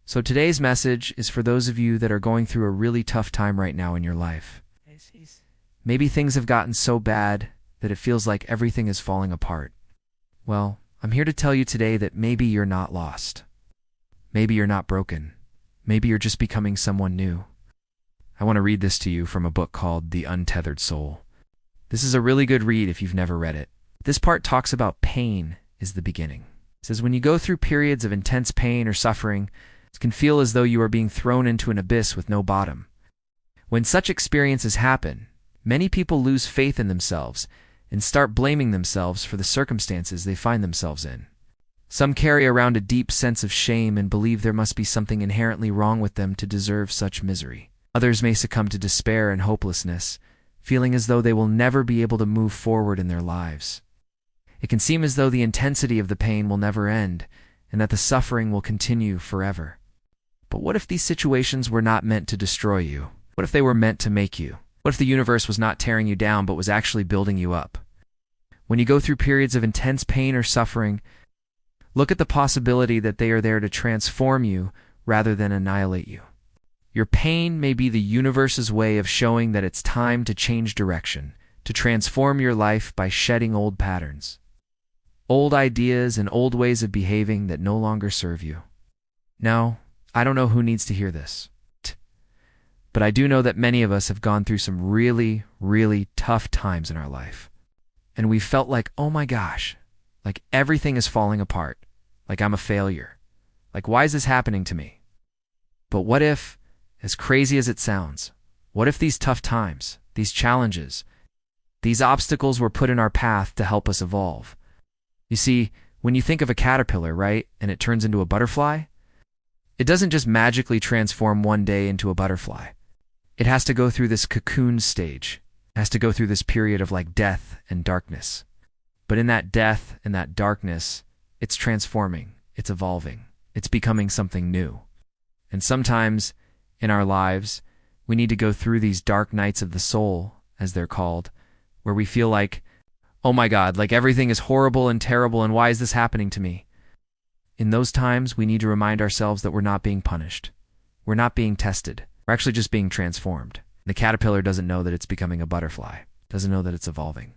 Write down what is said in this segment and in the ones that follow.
So today's message is for those of you that are going through a really tough time right now in your life. Maybe things have gotten so bad that it feels like everything is falling apart. Well, I'm here to tell you today that maybe you're not lost. Maybe you're not broken. Maybe you're just becoming someone new. I want to read this to you from a book called The Untethered Soul. This is a really good read if you've never read it. This part talks about pain is the beginning. It says when you go through periods of intense pain or suffering, it can feel as though you are being thrown into an abyss with no bottom. When such experiences happen, many people lose faith in themselves and start blaming themselves for the circumstances they find themselves in. Some carry around a deep sense of shame and believe there must be something inherently wrong with them to deserve such misery. Others may succumb to despair and hopelessness, feeling as though they will never be able to move forward in their lives. It can seem as though the intensity of the pain will never end and that the suffering will continue forever. But what if these situations were not meant to destroy you? What if they were meant to make you? What if the universe was not tearing you down but was actually building you up? When you go through periods of intense pain or suffering, look at the possibility that they are there to transform you rather than annihilate you. Your pain may be the universe's way of showing that it's time to change direction, to transform your life by shedding old patterns, old ideas and old ways of behaving that no longer serve you. Now, I don't know who needs to hear this, but I do know that many of us have gone through some really, really tough times in our life. And we felt like, oh my gosh, like everything is falling apart, like I'm a failure. Like, why is this happening to me? But what if, as crazy as it sounds, what if these tough times, these challenges, these obstacles were put in our path to help us evolve? You see, when you think of a caterpillar, right, and it turns into a butterfly, it doesn't just magically transform one day into a butterfly. It has to go through this cocoon stage. It has to go through this period of like death and darkness. But in that death and that darkness, it's transforming, it's evolving, it's becoming something new. And sometimes in our lives, we need to go through these dark nights of the soul, as they're called, where we feel like, oh my God, like everything is horrible and terrible and why is this happening to me? In those times, we need to remind ourselves that we're not being punished. We're not being tested. We're actually just being transformed. The caterpillar doesn't know that it's becoming a butterfly, doesn't know that it's evolving.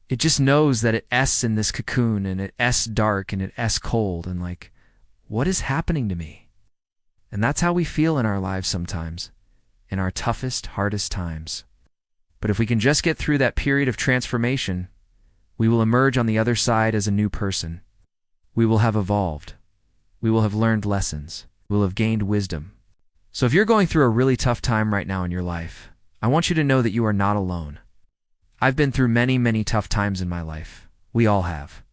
It just knows that it's in this cocoon and it's dark and it's cold and like, what is happening to me? And that's how we feel in our lives sometimes, in our toughest, hardest times. But if we can just get through that period of transformation, we will emerge on the other side as a new person. We will have evolved. We will have learned lessons. We will have gained wisdom. So if you're going through a really tough time right now in your life, I want you to know that you are not alone. I've been through many, many tough times in my life. We all have.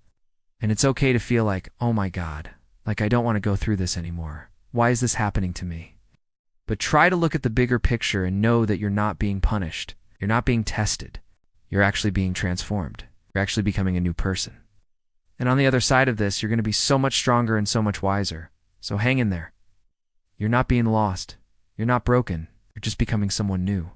And it's okay to feel like, oh my God, like I don't want to go through this anymore. Why is this happening to me? But try to look at the bigger picture and know that you're not being punished. You're not being tested. You're actually being transformed. You're actually becoming a new person. And on the other side of this, you're going to be so much stronger and so much wiser. So hang in there. You're not being lost. You're not broken. You're just becoming someone new.